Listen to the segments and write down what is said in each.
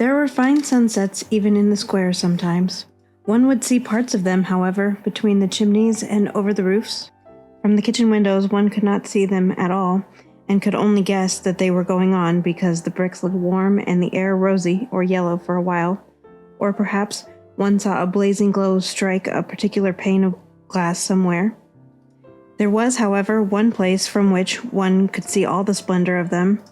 There were fine sunsets even in the square sometimes. One would see parts of them, however, between the chimneys and over the roofs. From the kitchen windows one could not see them at all, and could only guess that they were going on because the bricks looked warm and the air rosy or yellow for a while. Or perhaps one saw a blazing glow strike a particular pane of glass somewhere. There was, however, one place from which one could see all the splendor of them,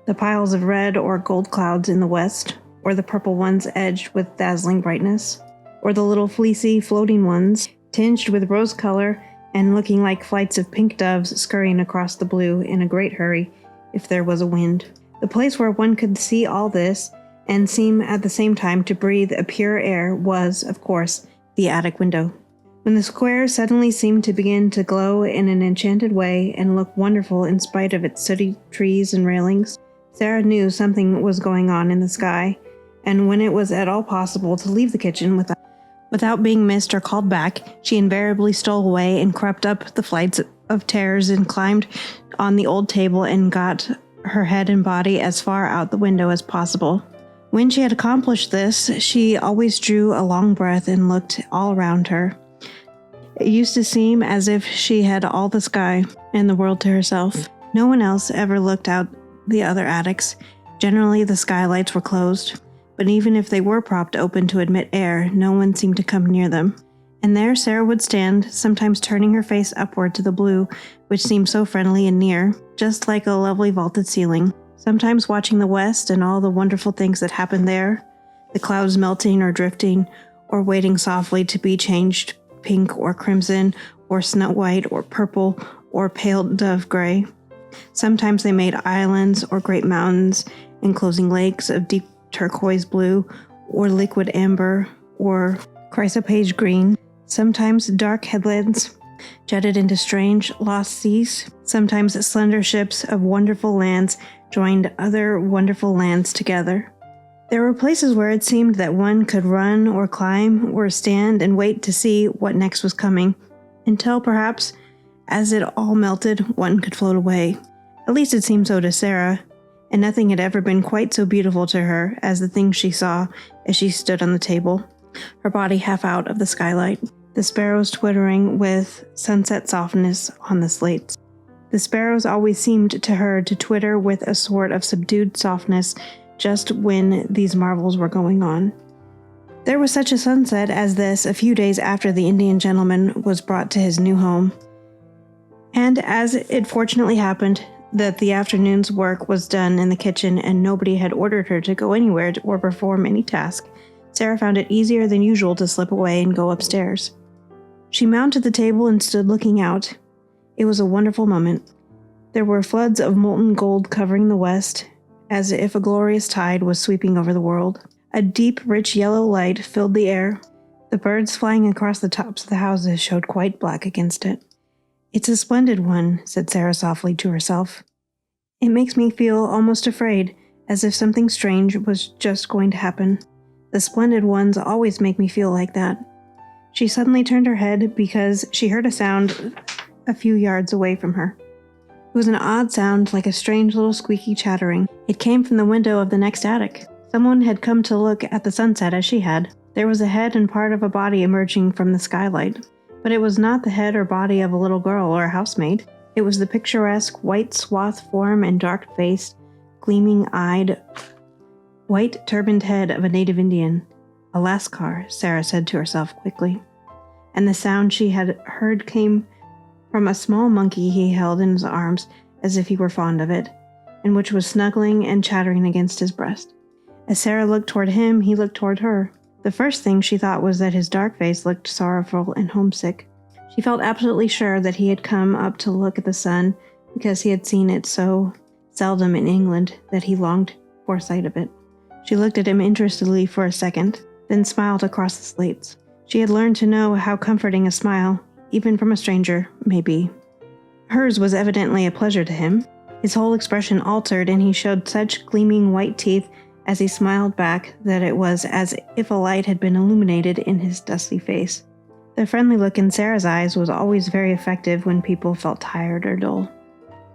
the piles of red or gold clouds in the west, or the purple ones edged with dazzling brightness, or the little fleecy, floating ones, tinged with rose color and looking like flights of pink doves scurrying across the blue in a great hurry if there was a wind. The place where one could see all this and seem at the same time to breathe a pure air was, of course, the attic window. When the square suddenly seemed to begin to glow in an enchanted way and look wonderful in spite of its sooty trees and railings, Sara knew something was going on in the sky, and when it was at all possible to leave the kitchen without being missed or called back, she invariably stole away and crept up the flights of stairs and climbed on the old table and got her head and body as far out the window as possible. When she had accomplished this, she always drew a long breath and looked all around her. It used to seem as if she had all the sky and the world to herself. No one else ever looked out the other attics. Generally, the skylights were closed, but even if they were propped open to admit air, no one seemed to come near them. And there Sara would stand, sometimes turning her face upward to the blue, which seemed so friendly and near, just like a lovely vaulted ceiling, sometimes watching the west and all the wonderful things that happened there, the clouds melting or drifting, or waiting softly to be changed pink or crimson, or snow white or purple, or pale dove gray. Sometimes they made islands or great mountains, enclosing lakes of deep turquoise blue, or liquid amber, or chrysoprase green. Sometimes dark headlands jutted into strange, lost seas. Sometimes slender ships of wonderful lands joined other wonderful lands together. There were places where it seemed that one could run or climb or stand and wait to see what next was coming, until perhaps, as it all melted, one could float away. At least it seemed so to Sara, and nothing had ever been quite so beautiful to her as the things she saw as she stood on the table, her body half out of the skylight, the sparrows twittering with sunset softness on the slates. The sparrows always seemed to her to twitter with a sort of subdued softness just when these marvels were going on. There was such a sunset as this a few days after the Indian gentleman was brought to his new home, and as it fortunately happened that the afternoon's work was done in the kitchen and nobody had ordered her to go anywhere or perform any task, Sara found it easier than usual to slip away and go upstairs. She mounted the table and stood looking out. It was a wonderful moment. There were floods of molten gold covering the west, as if a glorious tide was sweeping over the world. A deep, rich yellow light filled the air. The birds flying across the tops of the houses showed quite black against it. "It's a splendid one," said Sara softly to herself. "It makes me feel almost afraid, as if something strange was just going to happen. The splendid ones always make me feel like that." She suddenly turned her head because she heard a sound a few yards away from her. It was an odd sound, like a strange little squeaky chattering. It came from the window of the next attic. Someone had come to look at the sunset as she had. There was a head and part of a body emerging from the skylight, but it was not the head or body of a little girl or a housemaid. It was the picturesque, white-swathed form and dark-faced, gleaming-eyed, white-turbaned head of a native Indian. "A Lascar," Sara said to herself quickly. And the sound she had heard came from a small monkey he held in his arms as if he were fond of it, and which was snuggling and chattering against his breast. As Sara looked toward him, he looked toward her. The first thing she thought was that his dark face looked sorrowful and homesick. She felt absolutely sure that he had come up to look at the sun because he had seen it so seldom in England that he longed for sight of it. She looked at him interestedly for a second, then smiled across the slates. She had learned to know how comforting a smile, even from a stranger, may be. Hers was evidently a pleasure to him. His whole expression altered, and he showed such gleaming white teeth as he smiled back that it was as if a light had been illuminated in his dusty face. The friendly look in Sara's eyes was always very effective when people felt tired or dull.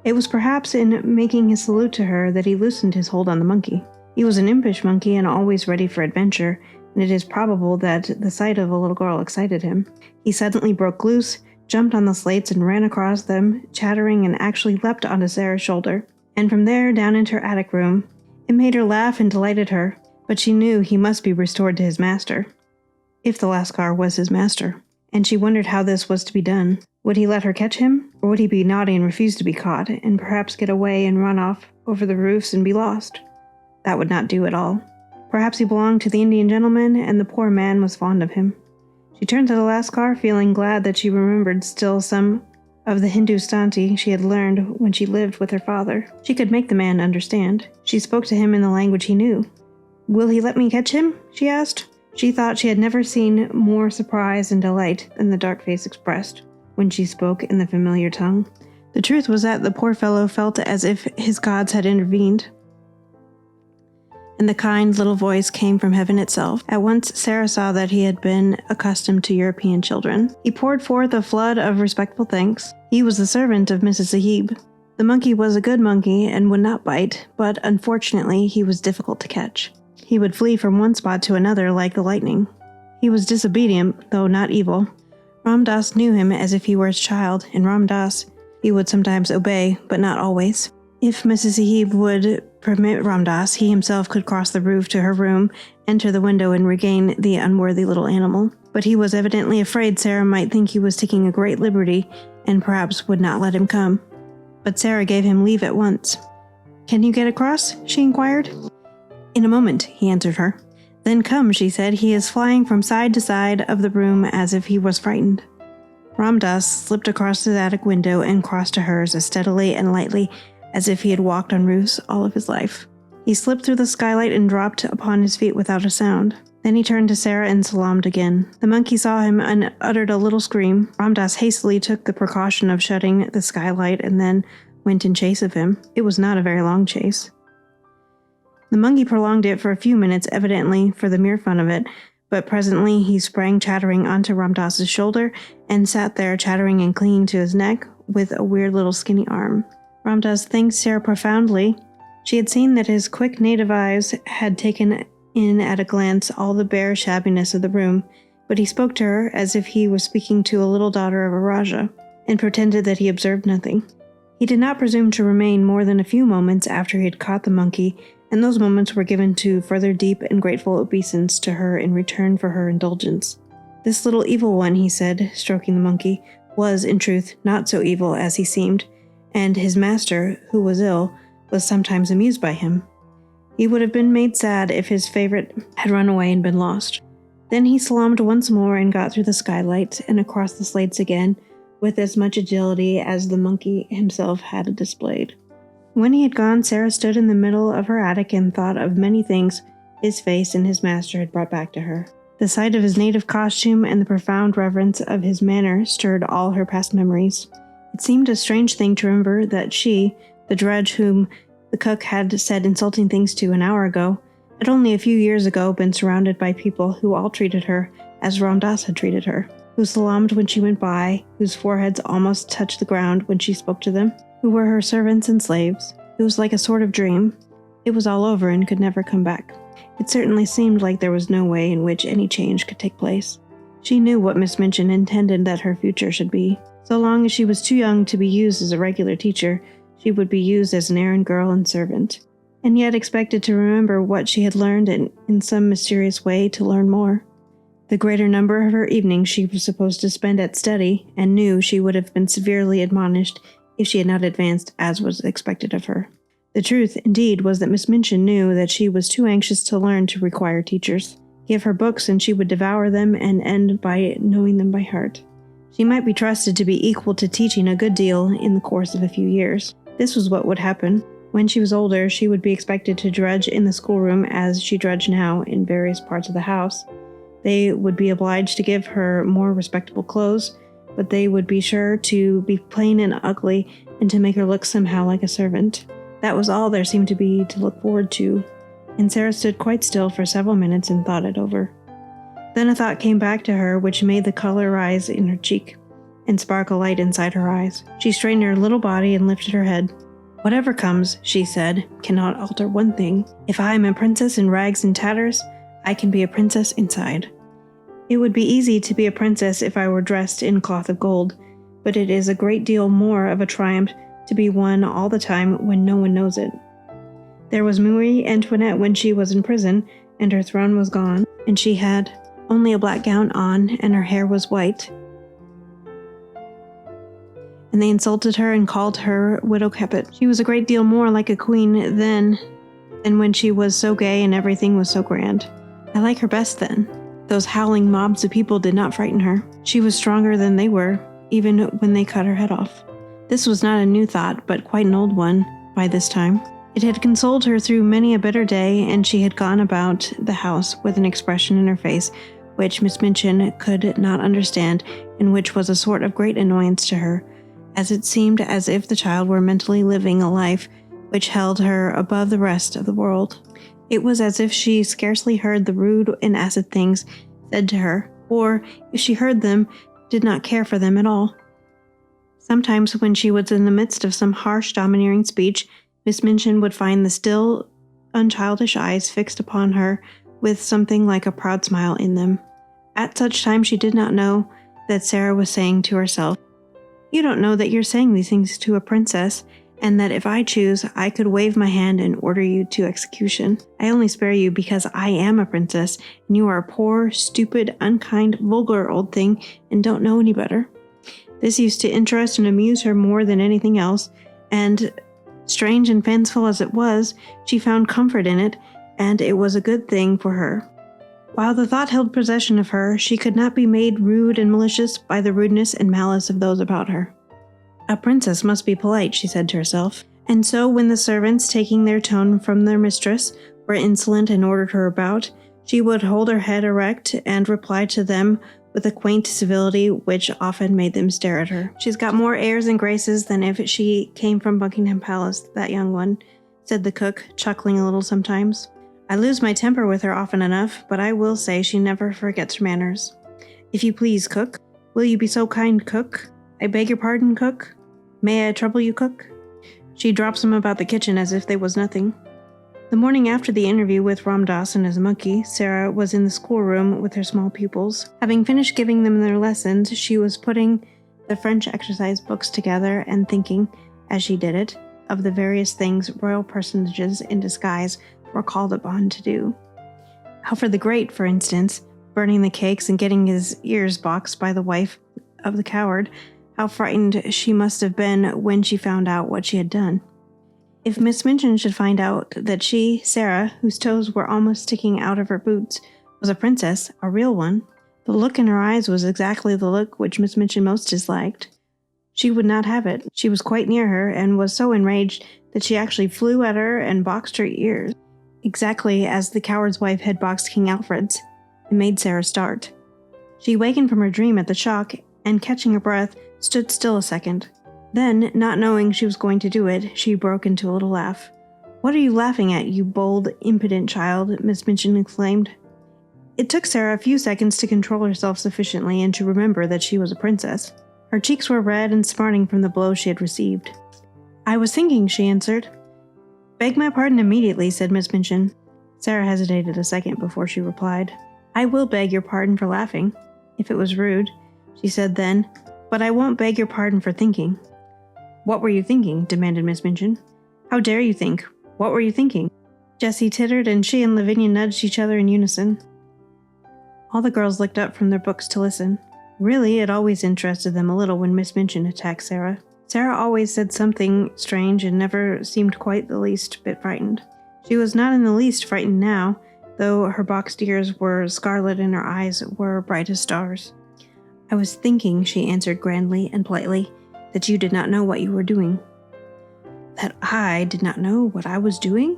It was perhaps in making his salute to her that he loosened his hold on the monkey. He was an impish monkey and always ready for adventure, and it is probable that the sight of a little girl excited him. He suddenly broke loose, jumped on the slates and ran across them, chattering, and actually leapt onto Sara's shoulder, and from there down into her attic room. It made her laugh and delighted her, but she knew he must be restored to his master, if the Lascar was his master, and she wondered how this was to be done. Would he let her catch him, or would he be naughty and refuse to be caught, and perhaps get away and run off over the roofs and be lost? That would not do at all. Perhaps he belonged to the Indian gentleman, and the poor man was fond of him. She turned to the Lascar, feeling glad that she remembered still some of the Hindustani she had learned when she lived with her father. She could make the man understand. She spoke to him in the language he knew. "Will he let me catch him?" she asked. She thought she had never seen more surprise and delight than the dark face expressed when she spoke in the familiar tongue. The truth was that the poor fellow felt as if his gods had intervened, and the kind little voice came from heaven itself. At once Sara saw that he had been accustomed to European children. He poured forth a flood of respectful thanks. He was the servant of Mrs. Sahib. The monkey was a good monkey and would not bite, but unfortunately he was difficult to catch. He would flee from one spot to another like the lightning. He was disobedient, though not evil. Ram Das knew him as if he were his child, and Ram Das he would sometimes obey, but not always. If Mrs. Sahib would permit Ram Das, he himself could cross the roof to her room, enter the window, and regain the unworthy little animal. But he was evidently afraid Sara might think he was taking a great liberty, and perhaps would not let him come. But Sara gave him leave at once. "Can you get across?" she inquired. "In a moment," he answered her. "Then come," she said. "He is flying from side to side of the room as if he was frightened." Ram Das slipped across the attic window and crossed to hers as steadily and lightly as if he had walked on roofs all of his life. He slipped through the skylight and dropped upon his feet without a sound. Then he turned to Sara and salaamed again. The monkey saw him and uttered a little scream. Ram Das hastily took the precaution of shutting the skylight and then went in chase of him. It was not a very long chase. The monkey prolonged it for a few minutes, evidently for the mere fun of it, but presently he sprang chattering onto Ram Das's shoulder and sat there chattering and clinging to his neck with a weird little skinny arm. Ram Das thanked Sara profoundly. She had seen that his quick native eyes had taken in at a glance all the bare shabbiness of the room, but he spoke to her as if he was speaking to a little daughter of a Rajah, and pretended that he observed nothing. He did not presume to remain more than a few moments after he had caught the monkey, and those moments were given to further deep and grateful obeisance to her in return for her indulgence. "This little evil one," he said, stroking the monkey, was, in truth, not so evil as he seemed, and his master, who was ill, was sometimes amused by him. He would have been made sad if his favorite had run away and been lost. Then he salaamed once more and got through the skylight and across the slates again, with as much agility as the monkey himself had displayed. When he had gone, Sara stood in the middle of her attic and thought of many things his face and his master had brought back to her. The sight of his native costume and the profound reverence of his manner stirred all her past memories. It seemed a strange thing to remember that she, the drudge whom the cook had said insulting things to an hour ago, had only a few years ago been surrounded by people who all treated her as Ram Das had treated her, who salaamed when she went by, whose foreheads almost touched the ground when she spoke to them, who were her servants and slaves. It was like a sort of dream. It was all over and could never come back. It certainly seemed like there was no way in which any change could take place. She knew what Miss Minchin intended that her future should be. So long as she was too young to be used as a regular teacher, she would be used as an errand girl and servant, and yet expected to remember what she had learned and, in some mysterious way, to learn more. The greater number of her evenings she was supposed to spend at study, and knew she would have been severely admonished if she had not advanced as was expected of her. The truth, indeed, was that Miss Minchin knew that she was too anxious to learn to require teachers. Give her books and she would devour them and end by knowing them by heart. She might be trusted to be equal to teaching a good deal in the course of a few years. This was what would happen. When she was older, she would be expected to drudge in the schoolroom as she drudged now in various parts of the house. They would be obliged to give her more respectable clothes, but they would be sure to be plain and ugly and to make her look somehow like a servant. That was all there seemed to be to look forward to, and Sara stood quite still for several minutes and thought it over. Then a thought came back to her which made the color rise in her cheek and spark a light inside her eyes. She straightened her little body and lifted her head. "Whatever comes," she said, "cannot alter one thing. If I am a princess in rags and tatters, I can be a princess inside. It would be easy to be a princess if I were dressed in cloth of gold, but it is a great deal more of a triumph to be one all the time when no one knows it. There was Marie Antoinette when she was in prison, and her throne was gone, and she had only a black gown on, and her hair was white. And they insulted her and called her Widow Capet. She was a great deal more like a queen then than when she was so gay and everything was so grand. I like her best then. Those howling mobs of people did not frighten her. She was stronger than they were, even when they cut her head off." This was not a new thought, but quite an old one by this time. It had consoled her through many a bitter day, and she had gone about the house with an expression in her face which Miss Minchin could not understand, and which was a sort of great annoyance to her, as it seemed as if the child were mentally living a life which held her above the rest of the world. It was as if she scarcely heard the rude and acid things said to her, or, if she heard them, did not care for them at all. Sometimes when she was in the midst of some harsh, domineering speech, Miss Minchin would find the still, unchildish eyes fixed upon her with something like a proud smile in them. At such times she did not know that Sara was saying to herself, "You don't know that you're saying these things to a princess, and that if I choose, I could wave my hand and order you to execution. I only spare you because I am a princess, and you are a poor, stupid, unkind, vulgar old thing, and don't know any better." This used to interest and amuse her more than anything else, and, strange and fanciful as it was, she found comfort in it, and it was a good thing for her. While the thought held possession of her, she could not be made rude and malicious by the rudeness and malice of those about her. "A princess must be polite," she said to herself, and so when the servants, taking their tone from their mistress, were insolent and ordered her about, she would hold her head erect and reply to them with a quaint civility which often made them stare at her. "She's got more airs and graces than if she came from Buckingham Palace, that young one," said the cook, chuckling a little sometimes. "I lose my temper with her often enough, but I will say she never forgets her manners. If you please, cook. Will you be so kind, cook? I beg your pardon, cook? May I trouble you, cook?" She drops them about the kitchen as if they was nothing. The morning after the interview with Ram Dass and his monkey, Sara was in the schoolroom with her small pupils. Having finished giving them their lessons, she was putting the French exercise books together and thinking, as she did it, of the various things royal personages in disguise were called upon to do. Alfred the Great, for instance, burning the cakes and getting his ears boxed by the wife of the coward, how frightened she must have been when she found out what she had done. If Miss Minchin should find out that she, Sara, whose toes were almost sticking out of her boots, was a princess, a real one, the look in her eyes was exactly the look which Miss Minchin most disliked. She would not have it. She was quite near her, and was so enraged that she actually flew at her and boxed her ears, exactly as the coward's wife had boxed King Alfred's. It made Sara start. She awakened from her dream at the shock, and catching her breath, stood still a second. Then, not knowing she was going to do it, she broke into a little laugh. "What are you laughing at, you bold, impudent child?" Miss Minchin exclaimed. It took Sara a few seconds to control herself sufficiently and to remember that she was a princess. Her cheeks were red and smarting from the blow she had received. "I was thinking," she answered. "Beg my pardon immediately," said Miss Minchin. Sara hesitated a second before she replied. "I will beg your pardon for laughing, if it was rude," she said then, "but I won't beg your pardon for thinking." "What were you thinking?" demanded Miss Minchin. "How dare you think? What were you thinking?" Jessie tittered, and she and Lavinia nudged each other in unison. All the girls looked up from their books to listen. Really, it always interested them a little when Miss Minchin attacked Sara. Sara always said something strange and never seemed quite the least bit frightened. She was not in the least frightened now, though her boxed ears were scarlet and her eyes were bright as stars. "I was thinking," she answered grandly and politely, "that you did not know what you were doing." "That I did not know what I was doing?"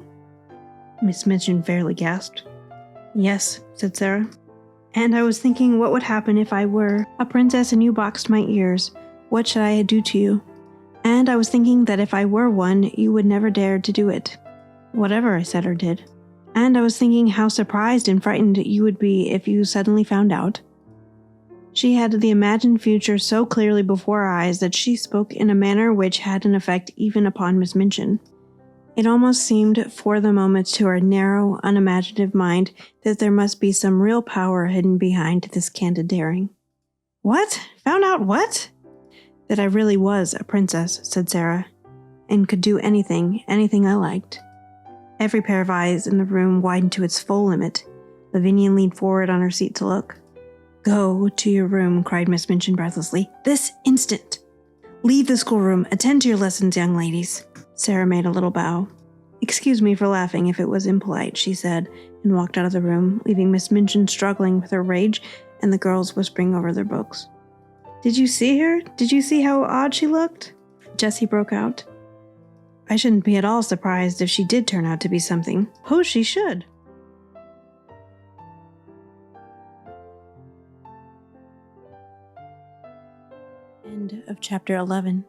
Miss Minchin fairly gasped. "Yes," said Sara. "And I was thinking what would happen if I were a princess and you boxed my ears. What should I do to you? And I was thinking that if I were one, you would never dare to do it, whatever I said or did. And I was thinking how surprised and frightened you would be if you suddenly found out." She had the imagined future so clearly before her eyes that she spoke in a manner which had an effect even upon Miss Minchin. It almost seemed for the moment to her narrow, unimaginative mind that there must be some real power hidden behind this candid daring. "What? Found out what?" "That I really was a princess," said Sara, "and could do anything I liked." Every pair of eyes in the room widened to its full limit. Lavinia leaned forward on her seat to look. "Go to your room," cried Miss Minchin breathlessly. "This instant! Leave the schoolroom. Attend to your lessons, young ladies." Sara made a little bow. "Excuse me for laughing if it was impolite," she said, and walked out of the room, leaving Miss Minchin struggling with her rage and the girls whispering over their books. "Did you see her? Did you see how odd she looked?" Jessie broke out. "I shouldn't be at all surprised if she did turn out to be something. Suppose she should." End of chapter 11.